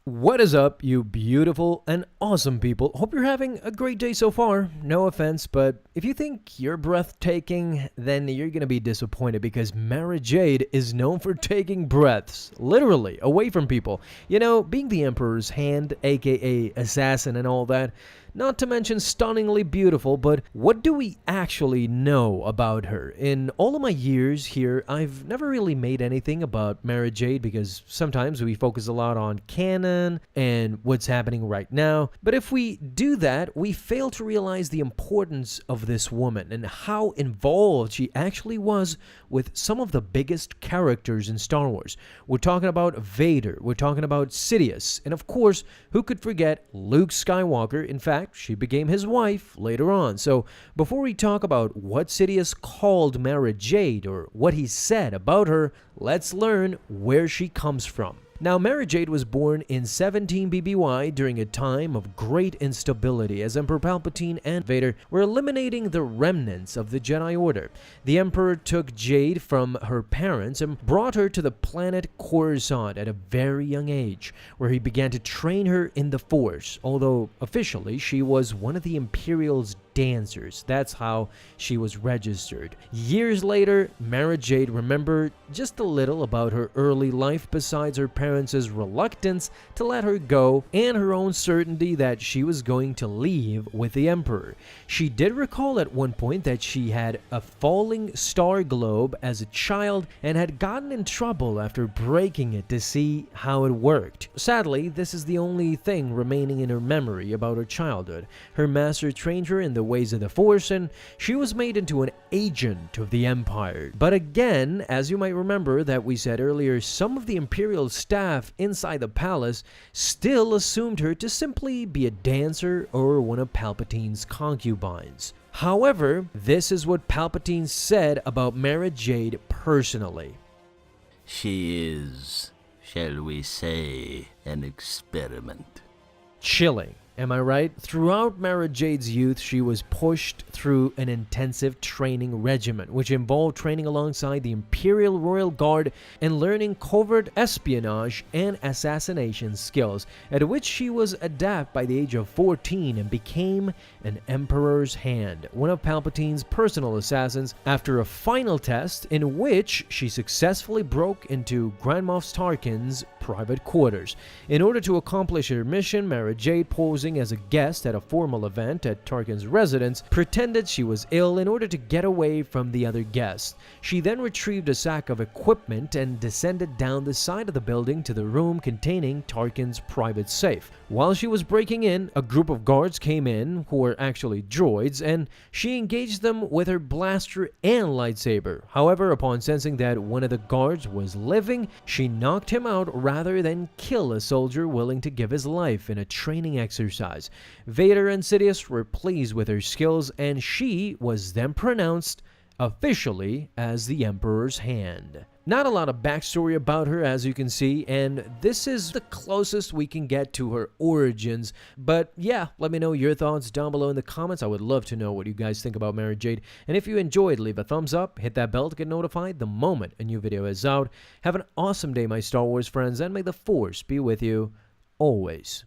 What is up, you beautiful and awesome people? Hope you're having a great day so far. No offense, but if you think you're breathtaking, then you're gonna be disappointed because Mara Jade is known for taking breaths, literally, away from people. You know, being the Emperor's hand, aka assassin and all that. Not to mention stunningly beautiful, but what do we actually know about her? In all of my years here, I've never really made anything about Mara Jade because sometimes we focus a lot on canon and what's happening right now. But if we do that, we fail to realize the importance of this woman and how involved she actually was with some of the biggest characters in Star Wars. We're talking about Vader, we're talking about Sidious, and of course, who could forget Luke Skywalker? In fact, she became his wife later on. So before we talk about what Sidious called Mara Jade or what he said about her, let's learn where she comes from. Now, Mara Jade was born in 17 BBY during a time of great instability as Emperor Palpatine and Vader were eliminating the remnants of the Jedi Order. The Emperor took Jade from her parents and brought her to the planet Coruscant at a very young age, where he began to train her in the Force, although officially she was one of the Imperial's dancers. That's how she was registered. Years later, Mara Jade remembered just a little about her early life besides her parents' reluctance to let her go and her own certainty that she was going to leave with the Emperor. She did recall at one point that she had a falling star globe as a child and had gotten in trouble after breaking it to see how it worked. Sadly, this is the only thing remaining in her memory about her childhood. Her master trained her in the ways of the Force, and she was made into an agent of the Empire. But again, as you might remember that we said earlier, some of the Imperial staff inside the palace still assumed her to simply be a dancer or one of Palpatine's concubines. However, this is what Palpatine said about Mara Jade personally. She is, shall we say, an experiment. Chilling. Am I right? Throughout Mara Jade's youth, she was pushed through an intensive training regimen, which involved training alongside the Imperial Royal Guard and learning covert espionage and assassination skills, at which she was adept by the age of 14 and became an Emperor's hand, one of Palpatine's personal assassins, after a final test in which she successfully broke into Grand Moff Tarkin's private quarters. In order to accomplish her mission, Mara Jade, posing as a guest at a formal event at Tarkin's residence, pretended she was ill in order to get away from the other guests. She then retrieved a sack of equipment and descended down the side of the building to the room containing Tarkin's private safe. While she was breaking in, a group of guards came in, who were actually droids, and she engaged them with her blaster and lightsaber. However, upon sensing that one of the guards was living, she knocked him out rather than kill a soldier willing to give his life in a training exercise. Vader and Sidious were pleased with her skills, and she was then pronounced officially as the Emperor's hand. Not a lot of backstory about her, as you can see, and this is the closest we can get to her origins. But yeah, let me know your thoughts down below in the comments. I would love to know what you guys think about Mara Jade. And if you enjoyed, leave a thumbs up, hit that bell to get notified the moment a new video is out. Have an awesome day, my Star Wars friends, and may the Force be with you always.